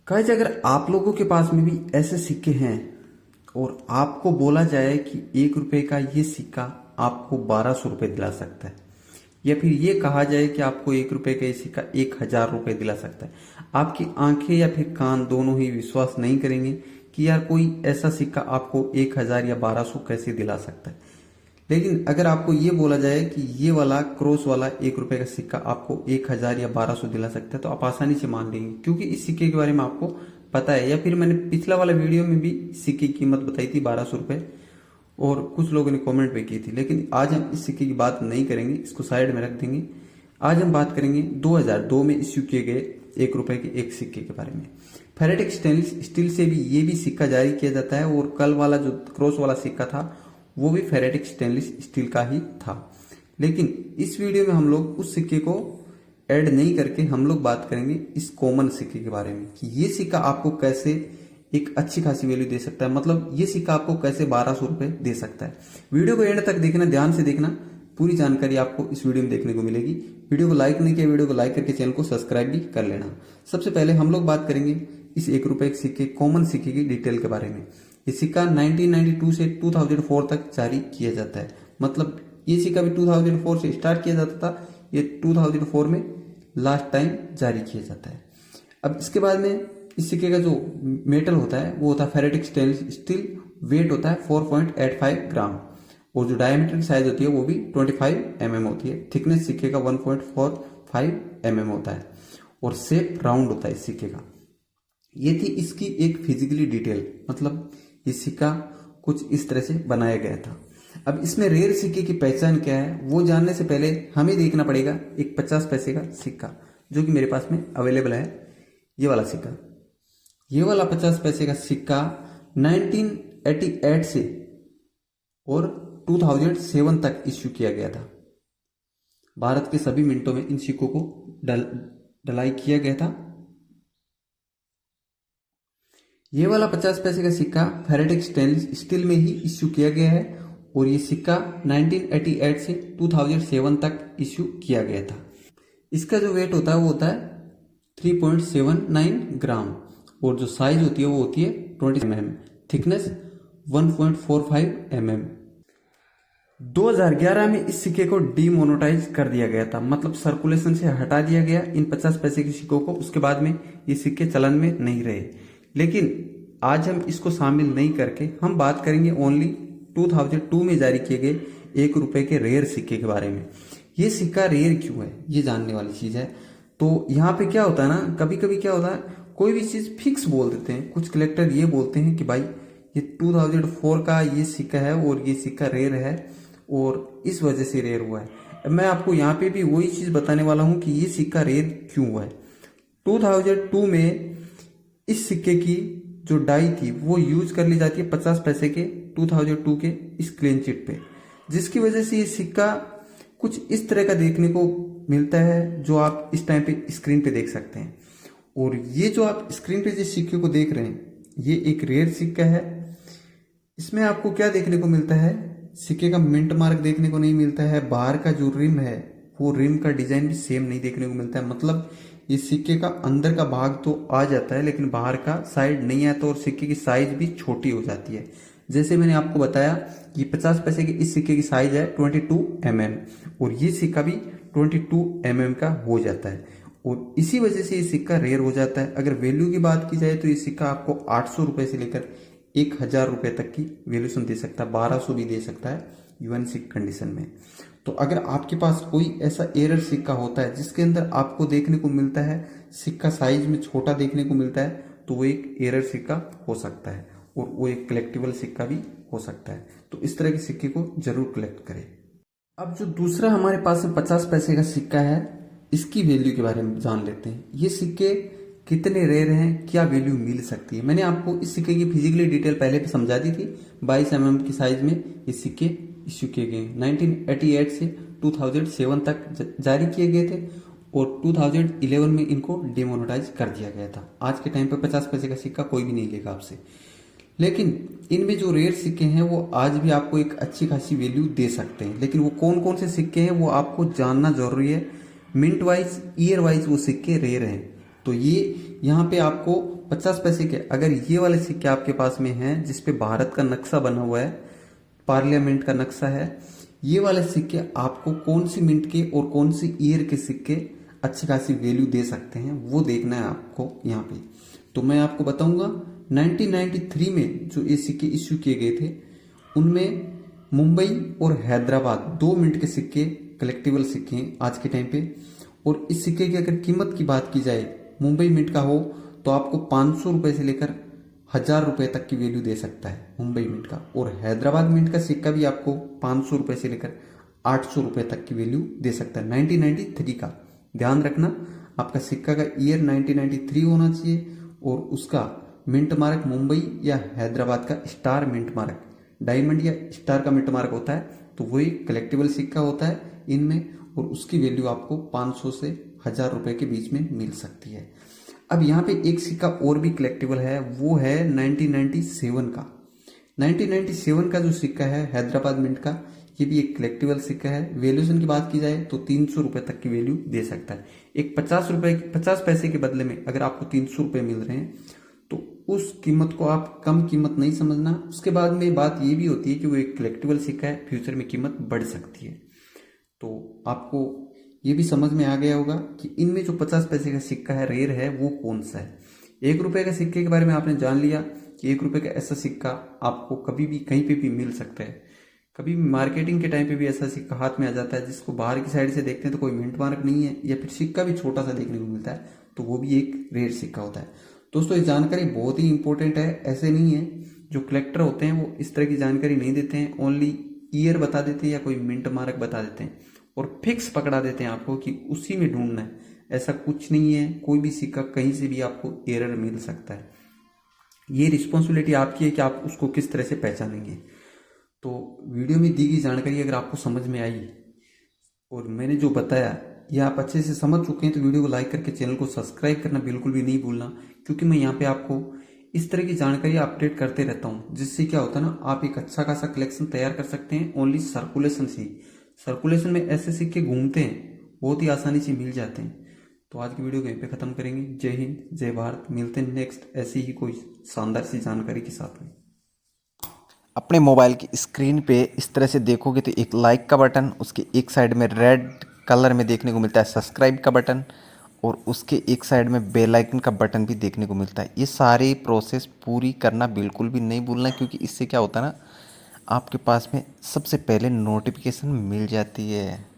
Guys, अगर आप लोगों के पास में भी ऐसे सिक्के हैं और आपको बोला जाए कि 1 रुपए का ये सिक्का आपको 1200 रुपये दिला सकता है, या फिर ये कहा जाए कि आपको 1 रुपए का ये सिक्का 1000 रुपये दिला सकता है, आपकी आंखें या फिर कान दोनों ही विश्वास नहीं करेंगे कि यार कोई ऐसा सिक्का आपको 1000 या 1200 कैसे दिला सकता है। लेकिन अगर आपको ये बोला जाए कि ये वाला क्रॉस वाला 1 रुपए का सिक्का आपको 1000 या 1200 दिला सकता है, तो आप आसानी से मान लेंगे, क्योंकि इस सिक्के के बारे में आपको पता है। या फिर मैंने पिछला वाला वीडियो में भी सिक्के की कीमत बताई थी 1200 रुपये, और कुछ लोगों ने कमेंट भी की थी। लेकिन आज हम इस सिक्के की बात नहीं करेंगे, इसको साइड में रख देंगे। आज हम बात करेंगे 2002 में इश्यू किए गए 1 रुपए के एक सिक्के के बारे में। फेरेटिक स्टेनलेस स्टील से भी ये भी सिक्का जारी किया जाता है, और कल वाला जो क्रॉस वाला सिक्का था वो भी फेरेटिक स्टेनलेस स्टील का ही था। लेकिन इस वीडियो में हम लोग उस सिक्के को ऐड नहीं करके हम लोग बात करेंगे इस कॉमन सिक्के के बारे में कि ये सिक्का आपको कैसे एक अच्छी खासी वैल्यू दे सकता है। मतलब ये सिक्का आपको कैसे 1200 रुपये दे सकता है। वीडियो को एंड तक देखना, ध्यान से देखना, पूरी जानकारी आपको इस वीडियो में देखने को मिलेगी। वीडियो को लाइक नहीं किया, वीडियो को लाइक करके चैनल को सब्सक्राइब भी कर लेना। सबसे पहले हम लोग बात करेंगे इस 1 रुपए के सिक्के कॉमन सिक्के की डिटेल के बारे में। ये सिक्का 1992 से 2004 तक जारी किया जाता है। मतलब ये सिक्का भी 2004 से स्टार्ट किया जाता था, ये 2004 में लास्ट टाइम जारी किया जाता है। अब इसके बाद में इस सिक्के का जो मेटल होता है वो होता है फेरेटिक स्टेनलेस स्टील। वेट होता है 4.85 ग्राम, और जो डायमीटर की साइज होती है वो भी 25 mm होती है। थिकनेस सिक्के का 1.45 mm होता है, और शेप राउंड होता है इस सिक्के का। ये थी इसकी एक फिजिकली डिटेल, मतलब ये सिक्का कुछ इस तरह से बनाया गया था। अब इसमें रेयर सिक्के की पहचान क्या है वो जानने से पहले हमें देखना पड़ेगा एक 50 पैसे का सिक्का जो कि मेरे पास में अवेलेबल है। ये वाला सिक्का, ये वाला 50 पैसे का सिक्का 1988 से और 2007 तक इश्यू किया गया था। भारत के सभी मिनटों में इन सिक्कों को ढलाई किया गया था। ये वाला 50 पैसे का सिक्का फेरेटिक स्टेनलेस स्टील में ही इश्यू किया गया है, और ये सिक्का 1988 से 2007 तक इश्यू किया गया था। इसका जो वेट होता है वो होता है 3.79 ग्राम, और जो साइज होती है वो होती है 20 mm, थिकनेस 1.45 mm। 2011 में इस सिक्के को डीमोनेटाइज कर दिया गया था, मतलब सर्कुलेशन से हटा दिया गया इन 50 पैसे के सिक्कों को। उसके बाद में ये सिक्के चलन में नहीं रहे। लेकिन आज हम इसको शामिल नहीं करके हम बात करेंगे ओनली 2002 में जारी किए गए 1 रुपए के रेयर सिक्के के बारे में। ये सिक्का रेयर क्यों है ये जानने वाली चीज है। तो यहाँ पे क्या होता है ना, कभी कभी क्या होता है, कोई भी चीज फिक्स बोल देते हैं। कुछ कलेक्टर ये बोलते हैं कि भाई ये 2004 का ये सिक्का है और ये सिक्का रेयर है और इस वजह से रेयर हुआ है। मैं आपको यहाँ पे भी वही चीज बताने वाला हूँ कि ये सिक्का रेयर क्यों हुआ है। 2002 में इस सिक्के की जो डाई थी वो यूज कर ली जाती है 50 पैसे के 2002 के इस क्लीन चिट पे, जिसकी वजह से ये सिक्का कुछ इस तरह का देखने को मिलता है जो आप इस टाइम पे स्क्रीन पे देख सकते हैं। और ये जो आप स्क्रीन पे जिस सिक्के को देख रहे हैं ये एक रेयर सिक्का है। इसमें आपको क्या देखने को मिलता है, सिक्के का मिंट मार्क देखने को नहीं मिलता है। बाहर का जो रिम है वो रिम का डिजाइन भी सेम नहीं देखने को मिलता है। मतलब इस सिक्के का अंदर का भाग तो आ जाता है लेकिन बाहर का साइड नहीं आता, और सिक्के की साइज भी छोटी हो जाती है। जैसे मैंने आपको बताया कि 50 पैसे के इस सिक्के की साइज है 22 mm, और ये सिक्का भी 22 mm का हो जाता है, और इसी वजह से ये सिक्का रेयर हो जाता है। अगर वैल्यू की बात की जाए तो ये सिक्का आपको 800 रुपए से लेकर 1000 रुपए तक की वैल्यूशन दे सकता है, 1200 भी दे सकता है यूएन सिक कंडीशन में। तो अगर आपके पास कोई ऐसा एरर सिक्का होता है जिसके अंदर आपको देखने को मिलता है सिक्का साइज में छोटा देखने को मिलता है, तो वो एक एरर सिक्का हो सकता है, और वो एक कलेक्टिबल सिक्का भी हो सकता है। तो इस तरह के सिक्के को जरूर कलेक्ट करें। अब जो दूसरा हमारे पास में 50 पैसे का सिक्का है, इसकी वैल्यू के बारे में जान लेते हैं। ये सिक्के कितने रेयर हैं, क्या वैल्यू मिल सकती है। मैंने आपको इस सिक्के की फिजिकली डिटेल पहले भी समझा दी थी। 22 mm की साइज में ये सिक्के इश्यू किए गए 1988 से 2007 तक जारी किए गए थे, और 2011 में इनको डिमोनेटाइज कर दिया गया था। आज के टाइम पे 50 पैसे का सिक्का कोई भी नहीं लेगा आपसे। लेकिन इनमें जो रेयर सिक्के हैं वो आज भी आपको एक अच्छी खासी वैल्यू दे सकते हैं। लेकिन वो कौन कौन से सिक्के हैं वो आपको जानना जरूरी है। मिंट वाइज, ईयर वाइज वो सिक्के रेयर हैं। तो ये यहाँ पे आपको 50 पैसे के, अगर ये वाले सिक्के आपके पास में हैं जिसपे भारत का नक्शा बना हुआ है, पार्लियामेंट का नक्शा है, ये वाले सिक्के आपको कौन सी मिंट के और कौन सी ईयर के सिक्के अच्छी खासी वैल्यू दे सकते हैं वो देखना है आपको यहाँ पे। तो मैं आपको बताऊंगा 1993 में जो ये सिक्के इश्यू किए गए थे उनमें मुंबई और हैदराबाद 2 मिनट के सिक्के कलेक्टिबल सिक्के हैं आज के टाइम पे। और इस सिक्के की अगर कीमत की बात की जाए, मुंबई मिंट का हो तो आपको 500 रुपए से लेकर 1000 रुपए तक की वैल्यू दे सकता है मुंबई मिंट का। और हैदराबाद मिंट का सिक्का भी आपको 500 रुपए से लेकर 800 रुपए तक की वैल्यू दे सकता है 1993 का। ध्यान रखना आपका सिक्का का ईयर 1993 होना चाहिए और उसका मिंट मार्क मुंबई या हैदराबाद का स्टार मिंट मार्क, डायमंड या स्टार का मिंट मार्क होता है, तो वही कलेक्टिबल सिक्का होता है इनमें। और उसकी वैल्यू आपको 500 से 1000 रुपए के बीच में मिल सकती है। अब यहाँ पे एक सिक्का और भी कलेक्टिबल है, वो है 1997 का। 1997 का जो सिक्का है हैदराबाद मिंट का, ये भी एक कलेक्टिबल सिक्का है। वैल्यूएशन की बात की जाए तो 300 रुपए तक की वैल्यू दे सकता है। एक 50 पैसे के बदले में अगर आपको 300 रुपए मिल रहे हैं तो उस कीमत को आप कम कीमत नहीं समझना। उसके बाद में बात ये भी होती है कि वो एक कलेक्टिबल सिक्का है, फ्यूचर में कीमत बढ़ सकती है। तो आपको ये भी समझ में आ गया होगा कि इनमें जो 50 पैसे का सिक्का है रेयर है वो कौन सा है। 1 रुपए के सिक्के के बारे में आपने जान लिया कि 1 रुपए का ऐसा सिक्का आपको कभी भी कहीं पे भी मिल सकता है। कभी भी मार्केटिंग के टाइम पे भी ऐसा सिक्का हाथ में आ जाता है जिसको बाहर की साइड से देखते हैं तो कोई मिंट मार्क नहीं है या फिर सिक्का भी छोटा सा देखने को मिलता है, तो वो भी एक रेयर सिक्का होता है। दोस्तों ये जानकारी बहुत ही इंपॉर्टेंट है। ऐसे नहीं है जो कलेक्टर होते हैं वो इस तरह की जानकारी नहीं देते हैं, ओनली ईयर बता देते हैं या कोई मिंट मार्क बता देते हैं और फिक्स पकड़ा देते हैं आपको कि उसी में ढूंढना है। ऐसा कुछ नहीं है, कोई भी सिक्का कहीं से भी आपको एरर मिल सकता है। ये रिस्पॉन्सिबिलिटी आपकी है कि आप उसको किस तरह से पहचानेंगे। तो वीडियो में दी गई जानकारी अगर आपको समझ में आई और मैंने जो बताया ये आप अच्छे से समझ चुके हैं तो वीडियो को लाइक करके चैनल को सब्सक्राइब करना बिल्कुल भी नहीं भूलना, क्योंकि मैं यहाँ पे आपको इस तरह की जानकारी अपडेट करते रहता हूँ जिससे क्या होता है ना, आप एक अच्छा खासा कलेक्शन तैयार कर सकते हैं ओनली सर्कुलेशन से ही। सर्कुलेशन में ऐसे सिक्के घूमते हैं, बहुत ही आसानी से मिल जाते हैं। तो आज की वीडियो को यहीं पे खत्म करेंगे। जय हिंद, जय भारत। मिलते हैं नेक्स्ट ऐसी ही कोई शानदार सी जानकारी के साथ में। अपने मोबाइल की स्क्रीन पे इस तरह से देखोगे तो एक लाइक का बटन, उसके एक साइड में रेड कलर में देखने को मिलता है सब्सक्राइब का बटन, और उसके एक साइड में बेल आइकन का बटन भी देखने को मिलता है। ये सारी प्रोसेस पूरी करना बिल्कुल भी नहीं भूलना, क्योंकि इससे क्या होता है ना, आपके पास में सबसे पहले नोटिफिकेशन मिल जाती है।